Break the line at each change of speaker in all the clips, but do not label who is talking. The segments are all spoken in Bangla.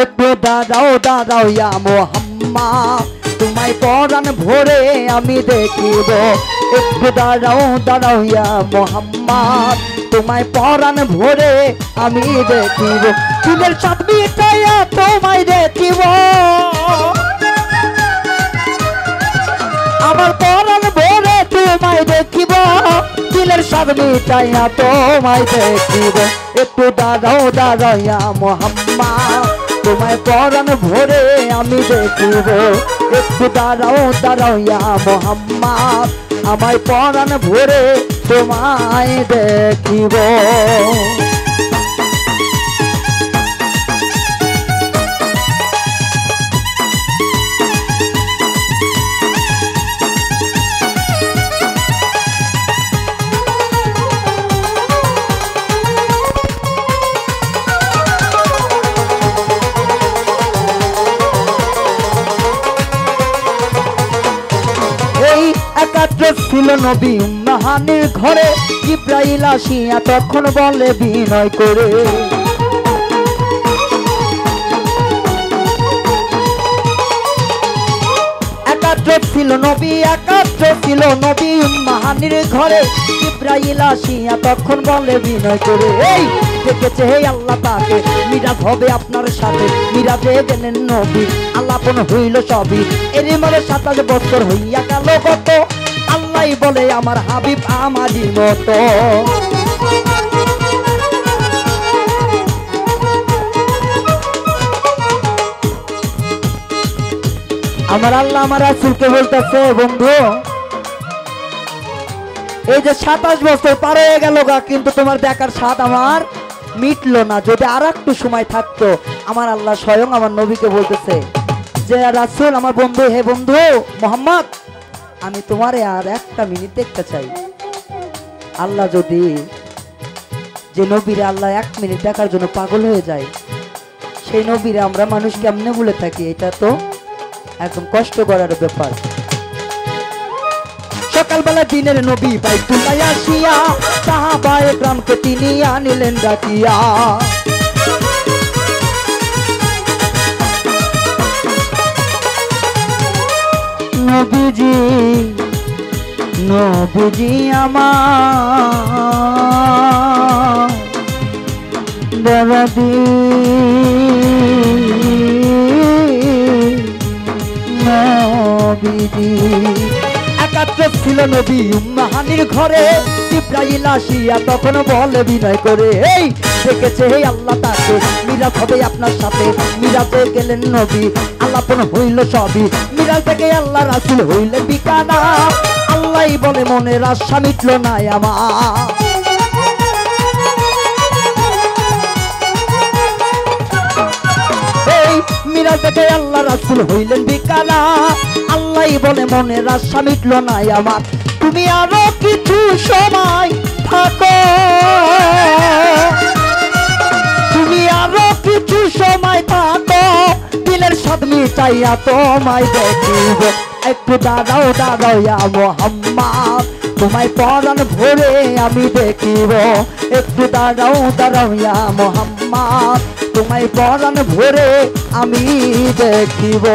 একটু দাঁড়াও দাঁড়াও ইয়া মোহাম্মদ, তোমায় পরাণ ভরে আমি দেখিব। একটু দাঁড়াও দাঁড়াও ইয়া মোহাম্মদ, তোমায় পরাণ ভরে আমি দেখিব। দিলের সাথ মিটাইয়া তোমায় দেখিব, আমার পরাণ ভরে তোমায় দেখিব। দিলের সাথ মিটাইয়া তোমায় দেখিব। একটু দাঁড়াও দাঁড়াও ইয়া মোহাম্মদ, তোমায় পরাণ ভরে আমি দেখিব। একটু দাঁড়াও দাঁড়াও ইয়া মোহাম্মদ, আমায় পরাণ ভরে তোমায় দেখিব। একাত্র ছিল নবী উম্মাহানির ঘরে, জিব্রাইল আসিয়া তখন বলে বিনয় করে, একাত্র ছিল নবী, একাত্র ছিল নবী উম্মাহানির ঘরে, জিব্রাইল আসিয়া তখন বলে বিনয় করে, এই দেখেছে হে আল্লাহ তাকে, মিরাজ হবে আপনার সাথে। মিরাজে গেলেন নবী, আল্লাপন হইল সবই। এরই মনে 27 বছর হইয়া গেল গত, আল্লাহ বলে আমার হাবিব আমারই মতো। আমার আল্লাহ আমার রাসূলকে বলতেছে, বন্ধু এই যে 27 বছর পার হয়ে গেল গা, কিন্তু তোমার দেখার স্বাদ আমার মিটলো না। যদি আর একটু সময় থাকতো, আমার আল্লাহ স্বয়ং আমার নবীকে বলতেছে যে রাসূল, আমার বন্ধু, হে বন্ধু মোহাম্মদ, আমি তোমারে আর একটা মিনিট দেখতে চাই। আল্লাহ যদি, যে নবীরে আল্লাহ 1 মিনিট দেখার জন্য পাগল হয়ে যায়, সেই নবীরে আমরা মানুষ কেমনে বলে থাকি, এটা তো একদম কষ্ট করার ব্যাপার। সকালবেলা দিনের নবী বাইতুল্লাহ আসিয়া, সাহাবায়ে কেরামকে তিনি আনিলেন ডাকিয়া। নবীজি নবীজি আমার দরদি, নবীজি। একাত্র ছিল নবী উম্মাহানির ঘরে, জিব্রাইল আসিয়া তখন বলে বিনয় করে, এই দেখেছে হে আল্লাহ তাকে, মিরাজ হবে আপনার সাথে। মিরাজে গেলেন নবী, আল্লাপন হইল সবই। মিরাজ থেকে আল্লাহ রাসূল হইলেন বিকানা, আল্লাহ বলে মনের আশা মিটল না আমার। এই মিরাজ থেকে আল্লাহ রাসূল হইলেন বিকানা, আল্লাহ বলে মনের আশা মিটল না আমার। তুমি আরো কিছু সময় থাকো, তুমি আরো কিছু সময় থাকো, দিলের স্বাদ মিটাইয়া তোমায় দেখিব। একটু দাঁড়াও দাঁড়াও ইয়া মোহাম্মদ, তোমায় পরাণ ভরে আমি দেখিব। একটু দাঁড়াও দাঁড়াও ইয়া মোহাম্মদ, তোমায় পরাণ ভরে আমি দেখিব।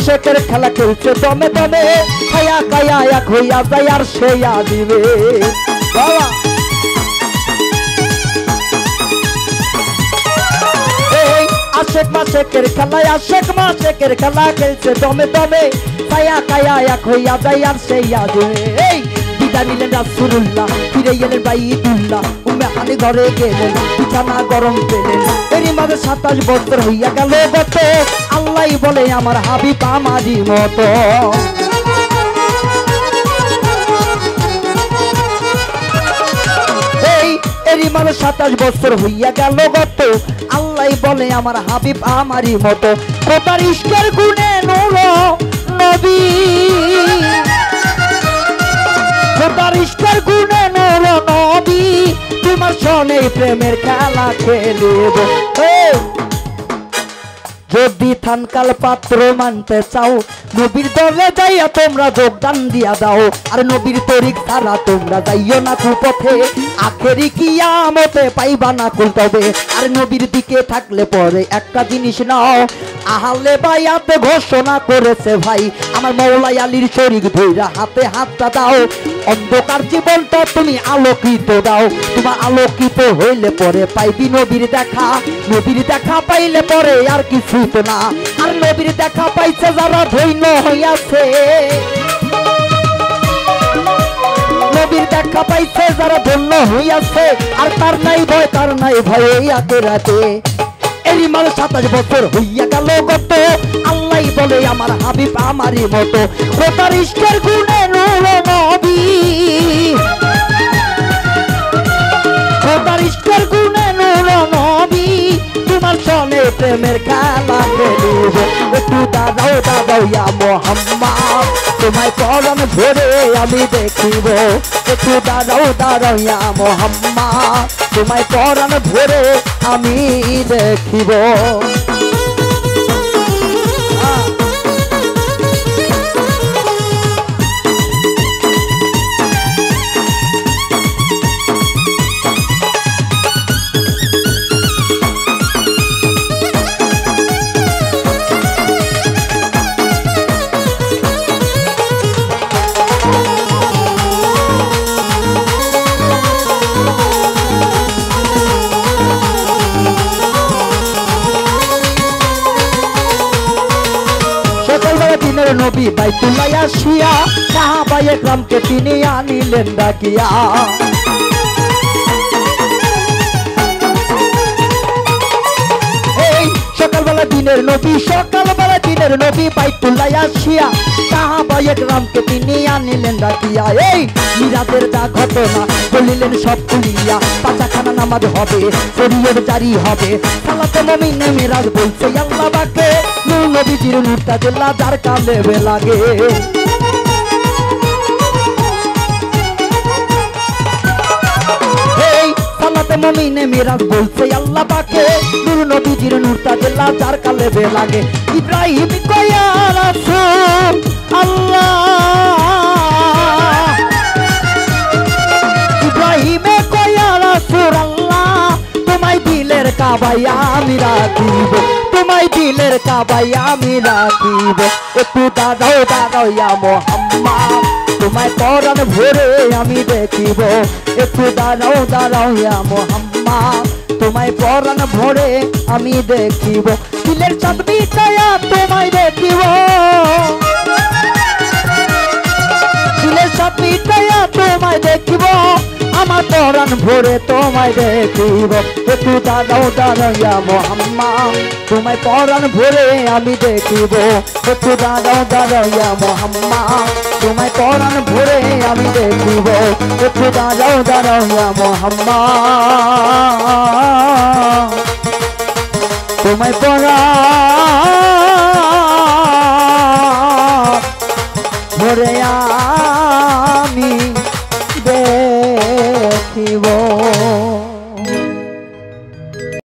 শেখের খেলা খেলছে দমে দমে, খায়া খায়া এক হইয়া যায় আর সেয়া দিবে। আশেক মাশেকের খেলায়, আশেক মাশেকের খেলা খেলছে দমে দমে, খায়া খায়া এক হইয়া যায় আর সেয়া দিবে। বিদায় নিলেন রাসূলুল্লাহ, ফিরে এলেন বাইতুল্লাহ, উম্মে হানি ঘরে গেলেন, বিছানা গরম পেলেন। এরই মাঝে 27 বছর হইয়া গেল গত, আল্লাহ বলে আমার হাবিব আমারই মতো। এরই মাঝে 27 বছর হইয়া গেল গত, আল্লাহ বলে আমার হাবিব আমারই মতো। খোদার ইশকের গুণে নূর নবী, খোদার ইশকের গুণে নূর নবী, তোমার সনে প্রেমের খেলা খেলিব। যদি থানকাল পাত্র মানতে চাও, নবীর দলে যাইয়া তোমরা যোগদান দিয়া দাও। আর নবীর তরিক ছাড়া তোমরা যাইও না কুপথে, আখেরি কিয়ামতে পাইবা না কুল তবে। আর নবীর দিকে থাকলে পরে একটা জিনিস নাও, আহলে বায়াতে ঘোষণা করেছে ভাই, আমার মওলাই আলীর শরীক ধইরা হাতে হাতটা দাও। অন্ধকার জীবনটা তুমি আলোকিত দাও, তোমার আলোকিত হইলে পরে পাইবি নবীর দেখা। নবীর দেখা পাইলে পরে আর কিছু তো না। আর নবীর দেখা পাইছে যারা ধন্য হইয়াছে, নবীর দেখা পাইছে যারা ধন্য হইয়াছে, আর তার নাই ভয়, তার নাই ভয় এই আখিরাতে। এরই মাঝে 27 বছর হইয়া গেল গত, আল্লাহ বলে আমার হাবিব আমারই মতো। খোদার ইশকের গুণে নূর নবী, খোদার ইশকের গুণে নূর নবী, তোমার সনে প্রেমের খেলা খেলিব। একটু দাঁড়াও দাঁড়াও ইয়া মুহাম্মদ, তোমায় পরাণ ভরে আমি দেখিব। একটু দাঁড়াও দাঁড়াও ইয়া মুহাম্মদ, তোমায় পরাণ ভরে আমি দেখিব। দিনের নবী বাইতুল্লাহ আসিয়া, সাহাবায়ে কেরামকে তিনি আনিলেন ডাকিয়া। এই সকালবেলা দিনের নবী, সকালবেলা দিনের নবী বাইতুল্লাহ আসিয়া, সাহাবায়ে কেরামকে তিনি আনিলেন ডাকিয়া। এই মিরাজের যা ঘটনা বলিলেন সব খুলিয়া, পাঁচাখানা নামাজ হবে, শরীয়ত জারি হবে, সালাতে মুমিনে মিরাজ বলছে আল্লাহ পাকে, নূর নবীজির নূরটা দিল্লা যার কালে লাগে। এই সালাতে মুমিনে মিরাজ বলছে আল্লাহ পাকে, নূর নবীজির নূরটা দিল্লা যার কালে লাগে। ইব্রাহিম কয়া রাসূল আল্লাহ, ইব্রাহিমে কয়া রাসূল আল্লাহ, তোমায় দিলের কাবায় আমি রাখিব, তোমায় দিলের কাবায় আমি রাখিব। একটু দাঁড়াও দাঁড়াও ইয়া মুহাম্মদ, তোমায় পরাণ ভরে আমি দেখিব। একটু দাঁড়াও দাঁড়াও ইয়া মুহাম্মদ, তোমায় পরাণ ভরে আমি দেখিব। দিলের চাঁদ মিটাইয়া তোমায় দেখিব, দিলের চাঁদ মিটাইয়া তোমায় দেখিব, আমার পরাণ ভরে তোমায় দেখিব। একটু দাঁড়াও দাঁড়াও ইয়া মুহাম্মদ, তোমায় পরাণ ভরে আমি দেখিব। একটু দাঁড়াও দাঁড়াও ইয়া মুহাম্মদ, তোমায় পরাণ ভরে আমি দেখিব। একটু দাঁড়াও দাঁড়াও ইয়া মুহাম্মদ, তোমায় পরাণ ভরে আমি দেখিব।